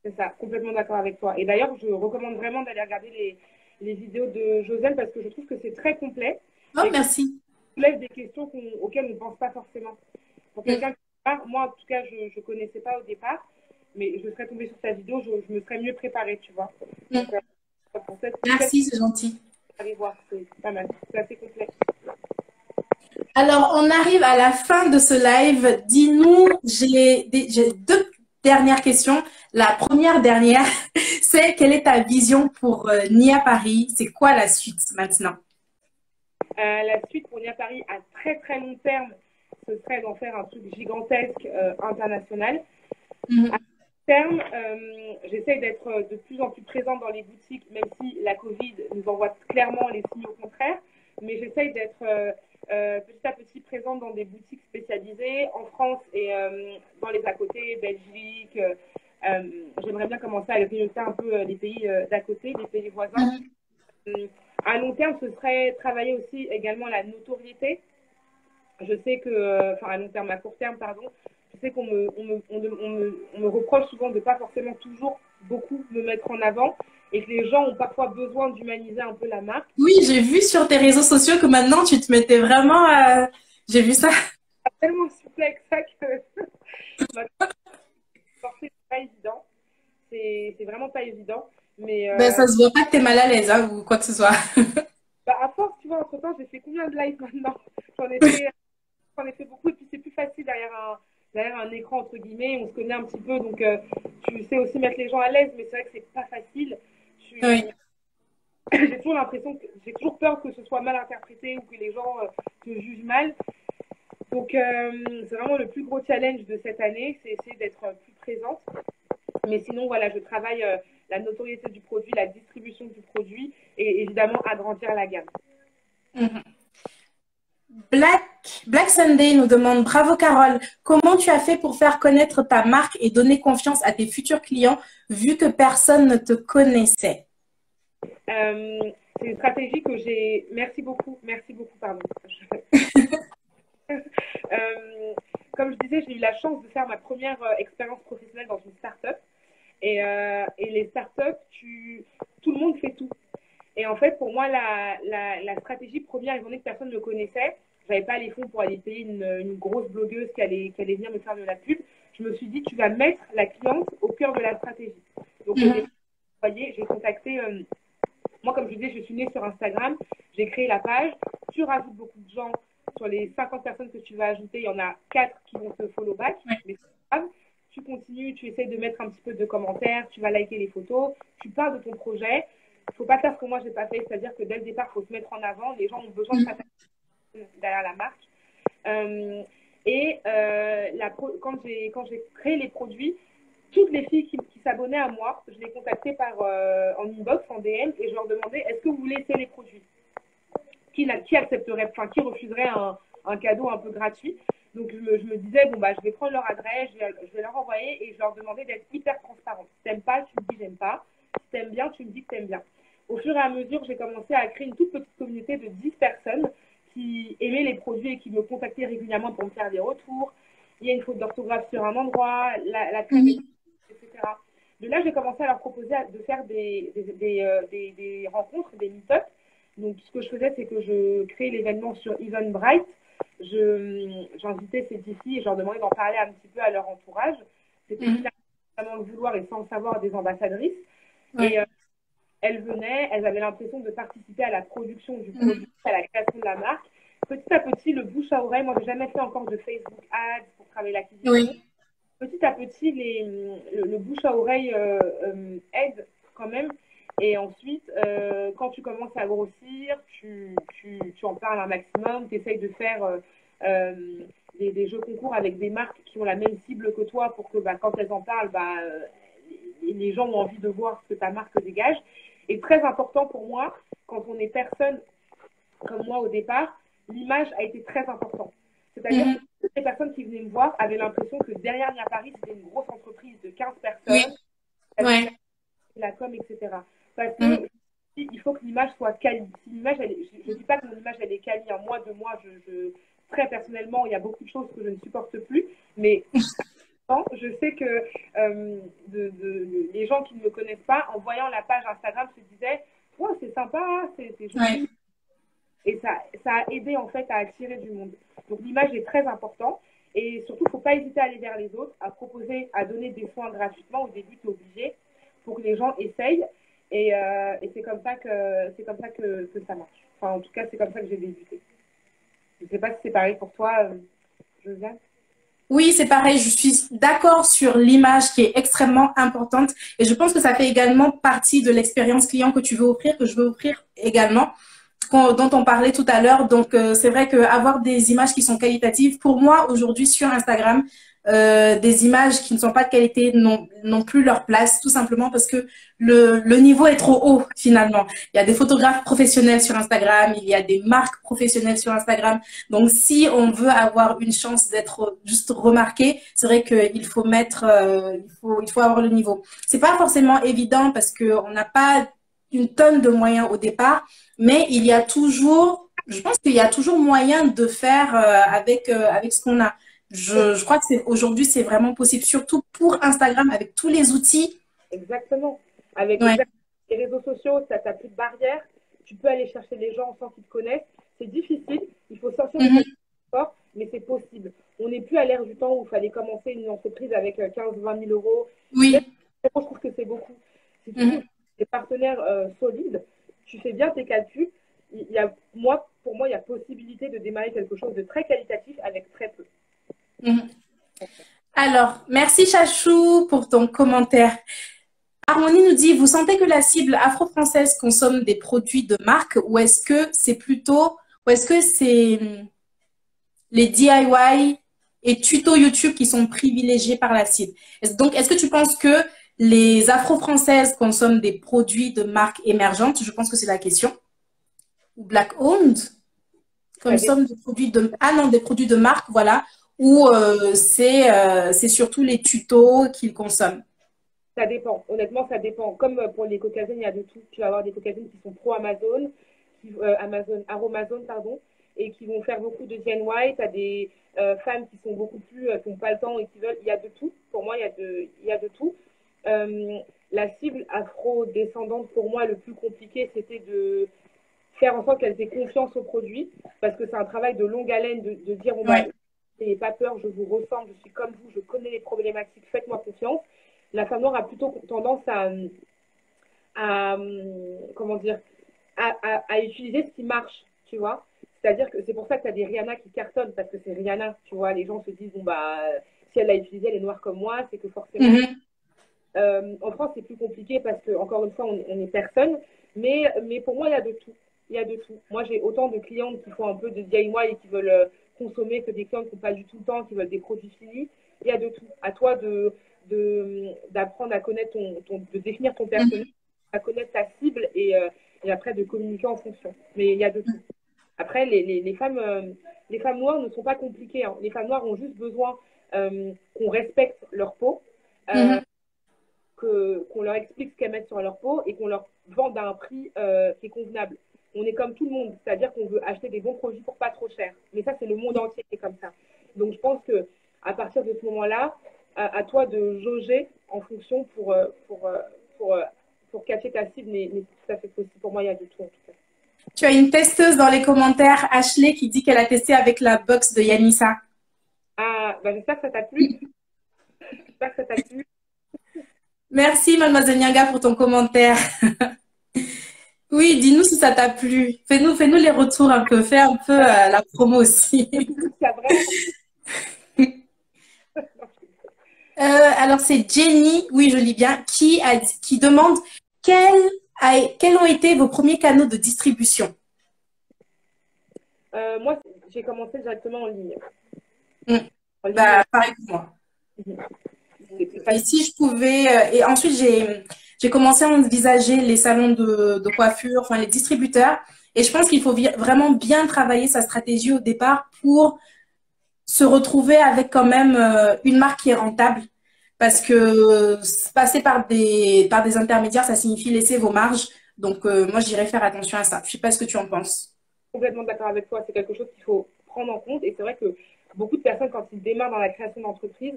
C'est ça, complètement d'accord avec toi. Et d'ailleurs, je recommande vraiment d'aller regarder les vidéos de Josiane parce que je trouve que c'est très complet Oh, et que ça merci. soulève des questions auxquelles on ne pense pas forcément. Pour Mm. quelqu'un qui moi en tout cas, je ne connaissais pas au départ, mais je serais tombée sur ta vidéo, je me serais mieux préparée, tu vois. Mm. Donc, pour cette Merci, c'est gentil. allez voir, c'est pas mal, c'est assez complet. Alors, on arrive à la fin de ce live. Dis-nous, j'ai deux dernières questions. La première dernière, c'est quelle est ta vision pour Nia Paris? C'est quoi la suite maintenant? La suite pour Nia Paris à très très long terme, ce serait d'en faire un truc gigantesque international. À Mhm. terme, j'essaie d'être de plus en plus présente dans les boutiques, même si la Covid nous envoie clairement les signes au contraire. Mais j'essaie d'être petit à petit présente dans des boutiques spécialisées en France et dans les à côté, Belgique. J'aimerais bien commencer à grignoter un peu les pays d'à côté, les pays voisins. Mhm. À long terme, ce serait travailler aussi également la notoriété. Je sais que, enfin à long terme, à court terme, pardon, je sais on me reproche souvent de ne pas forcément toujours beaucoup me mettre en avant et que les gens ont parfois besoin d'humaniser un peu la marque. Oui, j'ai vu sur tes réseaux sociaux que maintenant tu te mettais vraiment. J'ai vu ça. C'est tellement souple avec ça que maintenant, c'est pas évident. C'est vraiment pas évident. Mais Ben, ça se voit pas que t'es mal à l'aise hein, ou quoi que ce soit. bah, à force, tu vois, entre-temps, j'ai fait combien de lives maintenant? J'en ai fait, j'en ai fait beaucoup et puis c'est plus facile derrière un écran, entre guillemets. On se connaît un petit peu, donc tu sais aussi mettre les gens à l'aise, mais c'est vrai que c'est pas facile. Oui. J'ai toujours l'impression que j'ai toujours peur que ce soit mal interprété ou que les gens te jugent mal. Donc, c'est vraiment le plus gros challenge de cette année, c'est essayer d'être plus présente. Mais sinon, voilà, je travaille la notoriété du produit, la distribution du produit et évidemment agrandir la gamme. Mhm. Black Sunday nous demande, bravo Carole, comment tu as fait pour faire connaître ta marque et donner confiance à tes futurs clients vu que personne ne te connaissait? C'est une stratégie que j'ai. Merci beaucoup, pardon. comme je disais, j'ai eu la chance de faire ma première expérience professionnelle dans une start-up. Et les startups, tout le monde fait tout. Et en fait, pour moi, la stratégie première, étant donné que personne ne le connaissait, j'avais pas les fonds pour aller payer une grosse blogueuse qui allait venir me faire de la pub. Je me suis dit, tu vas mettre la cliente au cœur de la stratégie. Donc, j'ai contacté, moi, comme je disais, je suis née sur Instagram, j'ai créé la page, tu rajoutes beaucoup de gens, sur les 50 personnes que tu vas ajouter, il y en a 4 qui vont te follow back, mais c'est pas grave. Tu continues, tu essaies de mettre un petit peu de commentaires, tu vas liker les photos, tu parles de ton projet. Il ne faut pas faire ce que moi, je n'ai pas fait, c'est-à-dire que dès le départ, il faut se mettre en avant. Les gens ont besoin de s'attacher derrière la marque. Quand j'ai créé les produits, toutes les filles qui s'abonnaient à moi, je les contactais en inbox, en DM, et je leur demandais, est-ce que vous voulez essayer les produits? Qui accepterait, enfin, qui refuserait un cadeau un peu gratuit? Donc, je me disais, bon, bah, je vais prendre leur adresse, je vais leur envoyer et je leur demandais d'être hyper transparente. Si t'aimes pas, tu me dis j'aime pas. Si t'aimes bien, tu me dis que t'aimes bien. Au fur et à mesure, j'ai commencé à créer une toute petite communauté de 10 personnes qui aimaient les produits et qui me contactaient régulièrement pour me faire des retours. Il y a une faute d'orthographe sur un endroit, la crème, etc. De là, j'ai commencé à leur proposer de faire des rencontres, des meet-ups. Donc, ce que je faisais, c'est que je créais l'événement sur Eventbrite. J'invitais ces 10 filles et je leur demandais d'en parler un petit peu à leur entourage. C'était finalement le vouloir et sans le savoir des ambassadrices. Et elles venaient, elles avaient l'impression de participer à la production du produit, à la création de la marque. Petit à petit, le bouche à oreille, moi, j'ai jamais fait encore de Facebook Ads pour travailler l'acquisition. Petit à petit, le bouche à oreille aide quand même. Et ensuite, quand tu commences à grossir, tu en parles un maximum, tu essayes de faire des jeux concours avec des marques qui ont la même cible que toi pour que quand elles en parlent, les gens ont envie de voir ce que ta marque dégage. Et très important pour moi, quand on est personne comme moi au départ, l'image a été très importante. C'est-à-dire que toutes les personnes qui venaient me voir avaient l'impression que derrière Mia Paris, c'était une grosse entreprise de 15 personnes, la com, etc. Parce que il faut que l'image soit quali. Si l'image, je ne dis pas que mon image elle est quali. Hein. Moi, très personnellement, il y a beaucoup de choses que je ne supporte plus, mais je sais que les gens qui ne me connaissent pas, en voyant la page Instagram, se disaient « Oh, c'est sympa, c'est joli ». Et ça a aidé en fait à attirer du monde. Donc l'image est très importante. Et surtout, il ne faut pas hésiter à aller vers les autres, à proposer, à donner des soins gratuitement. Au début, tu es obligé pour que les gens essayent. Et c'est comme ça que ça marche. Enfin, en tout cas, c'est comme ça que j'ai débuté. Je ne sais pas si c'est pareil pour toi, Josiane. Oui, c'est pareil. Je suis d'accord sur l'image qui est extrêmement importante. Et je pense que ça fait également partie de l'expérience client que tu veux offrir, que je veux offrir également, dont on parlait tout à l'heure. Donc, c'est vrai qu'avoir des images qui sont qualitatives, pour moi, aujourd'hui, sur Instagram, des images qui ne sont pas de qualité n'ont plus leur place, tout simplement parce que le niveau est trop haut, finalement. Il y a des photographes professionnels sur Instagram, il y a des marques professionnelles sur Instagram. Donc, si on veut avoir une chance d'être juste remarqué, c'est vrai qu'il faut il faut avoir le niveau. C'est pas forcément évident parce qu'on n'a pas une tonne de moyens au départ, mais il y a toujours, je pense qu'il y a toujours moyen de faire avec ce qu'on a. Je crois que aujourd'hui, c'est vraiment possible, surtout pour Instagram, avec tous les outils. Exactement. Avec les réseaux sociaux, ça n'a plus de barrières. Tu peux aller chercher les gens sans qu'ils te connaissent. C'est difficile. Il faut sortir de sport, mais c'est possible. On n'est plus à l'ère du temps où il fallait commencer une entreprise avec 15-20 000 euros. Oui. Je trouve que c'est beaucoup. Si tu trouves des partenaires solides, tu fais bien tes calculs. Pour moi, il y a possibilité de démarrer quelque chose de très qualitatif avec très peu. Alors, merci Chachou pour ton commentaire. Harmonie nous dit, vous sentez que la cible afro-française consomme des produits de marque ou est-ce que c'est les DIY et tutos YouTube qui sont privilégiés par la cible? Donc, est-ce que tu penses que les afro-françaises consomment des produits de marque émergentes? Je pense que c'est la question. Ou black-owned consomment des produits des produits de marque, voilà. Ou c'est surtout les tutos qu'ils consomment? Ça dépend. Honnêtement, ça dépend. Comme pour les caucasiennes, il y a de tout. Tu vas avoir des caucasiennes qui sont pro-Amazon, Aromazone, pardon. et qui vont faire beaucoup de DIY. Tu as des femmes qui sont beaucoup plus, qui n'ont pas le temps et qui veulent. Il y a de tout. Pour moi, il y a de tout. La cible afro-descendante, pour moi, le plus compliqué, c'était de faire en sorte qu'elles aient confiance au produit, parce que c'est un travail de longue haleine de dire, bon, bah, n'ayez pas peur, je vous ressemble, je suis comme vous, je connais les problématiques, faites-moi confiance. La femme noire a plutôt tendance à comment dire, à utiliser ce qui marche, tu vois. C'est-à-dire que c'est pour ça que tu as des Rihanna qui cartonnent, parce que c'est Rihanna, tu vois. Les gens se disent, bon, bah, si elle l'a utilisé, elle est noire comme moi, c'est que forcément. En France, c'est plus compliqué parce que, encore une fois, on est personne. Mais pour moi, il y a de tout. Il y a de tout. Moi, j'ai autant de clientes qui font un peu de DIY et qui veulent consommer que des clientes qui n'ont pas du tout le temps, qui veulent des produits finis. Il y a de tout. À toi d'apprendre à connaître de définir ton personnage, à connaître ta cible et après de communiquer en fonction. Mais il y a de tout. Après, les femmes noires ne sont pas compliquées. Hein. Les femmes noires ont juste besoin qu'on respecte leur peau, qu'on leur explique ce qu'elles mettent sur leur peau et qu'on leur vende à un prix qui est convenable. On est comme tout le monde, c'est-à-dire qu'on veut acheter des bons produits pour pas trop cher. Mais ça, c'est le monde entier qui est comme ça. Donc, je pense que à partir de ce moment-là, à toi de jauger en fonction pour catcher ta cible, mais c'est tout à fait possible. Pour moi, il y a de tout en tout cas. Tu as une testeuse dans les commentaires, Ashley, qui dit qu'elle a testé avec la box de Yanissa. Ah, bah, j'espère que ça t'a plu. J'espère que ça t'a plu. Merci, mademoiselle Nyanga, pour ton commentaire. Oui, dis-nous si ça t'a plu. Fais-nous les retours un peu. Fais un peu la promo aussi. Alors, c'est Jenny, oui, je lis bien, qui demande quels ont été vos premiers canaux de distribution? Moi, j'ai commencé directement en ligne. Bah, pareil pour moi. Et si je pouvais... et ensuite, j'ai commencé à envisager les salons de coiffure, enfin les distributeurs. Et je pense qu'il faut vraiment bien travailler sa stratégie au départ pour se retrouver avec quand même une marque qui est rentable. Parce que passer par des intermédiaires, ça signifie laisser vos marges. Donc, moi, j'irais faire attention à ça. Je ne sais pas ce que tu en penses. Complètement d'accord avec toi. C'est quelque chose qu'il faut prendre en compte. Et c'est vrai que beaucoup de personnes, quand ils démarrent dans la création d'entreprise,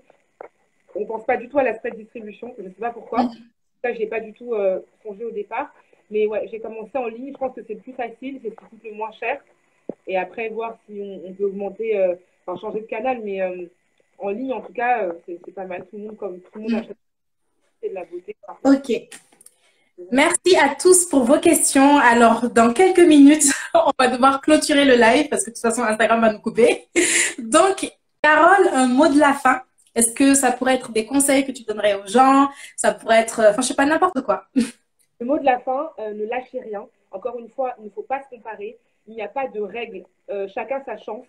on ne pense pas du tout à l'aspect de distribution. Je ne sais pas pourquoi. Ça, je n'ai pas du tout songé au départ. Mais ouais, j'ai commencé en ligne. Je pense que c'est le plus facile, c'est ce qui coûte le moins cher. Et après, voir si on peut augmenter, enfin, changer de canal. Mais en ligne, en tout cas, c'est pas mal. Tout le monde achète de la beauté. Ok. Merci à tous pour vos questions. Alors, dans quelques minutes, on va devoir clôturer le live parce que de toute façon, Instagram va nous couper. Donc, Carole, un mot de la fin. Est-ce que ça pourrait être des conseils que tu donnerais aux gens? Ça pourrait être, enfin, je sais pas, n'importe quoi. Le mot de la fin, ne lâchez rien. Encore une fois, il ne faut pas se comparer. Il n'y a pas de règles. Chacun sa chance.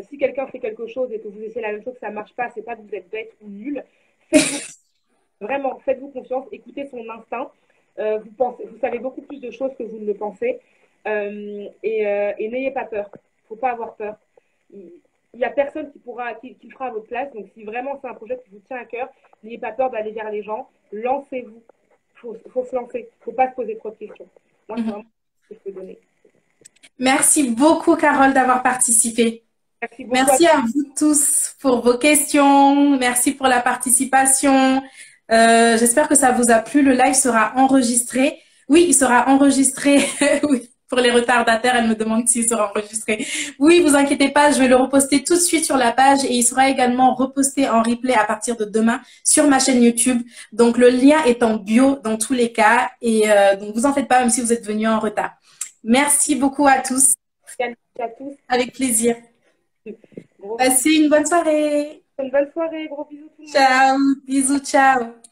Si quelqu'un fait quelque chose et que vous essayez la même chose, ça ne marche pas, c'est pas que vous êtes bête ou nul. Faites-vous confiance. Écoutez son instinct. Vous savez beaucoup plus de choses que vous ne le pensez. Et n'ayez pas peur. Il ne faut pas avoir peur. Il n'y a personne qui le fera à votre place. Donc, si vraiment c'est un projet qui vous tient à cœur, n'ayez pas peur d'aller vers les gens. Lancez-vous. Il faut se lancer. Il ne faut pas se poser trop de questions. Moi, c'est vraiment ce que je peux donner. Merci beaucoup, Carole, d'avoir participé. Merci beaucoup. Merci à vous tous pour vos questions. Merci pour la participation. J'espère que ça vous a plu. Le live sera enregistré. Oui, il sera enregistré. Oui. Pour les retardataires, elle me demande s'il sera enregistré. Oui, vous inquiétez pas, je vais le reposter tout de suite sur la page et il sera également reposté en replay à partir de demain sur ma chaîne YouTube. Donc, le lien est en bio dans tous les cas et donc vous en faites pas même si vous êtes venus en retard. Merci beaucoup à tous. Merci à tous. Avec plaisir. Passez une bonne soirée. Une bonne soirée. Gros bisous tout le monde. Ciao. Bisous, ciao.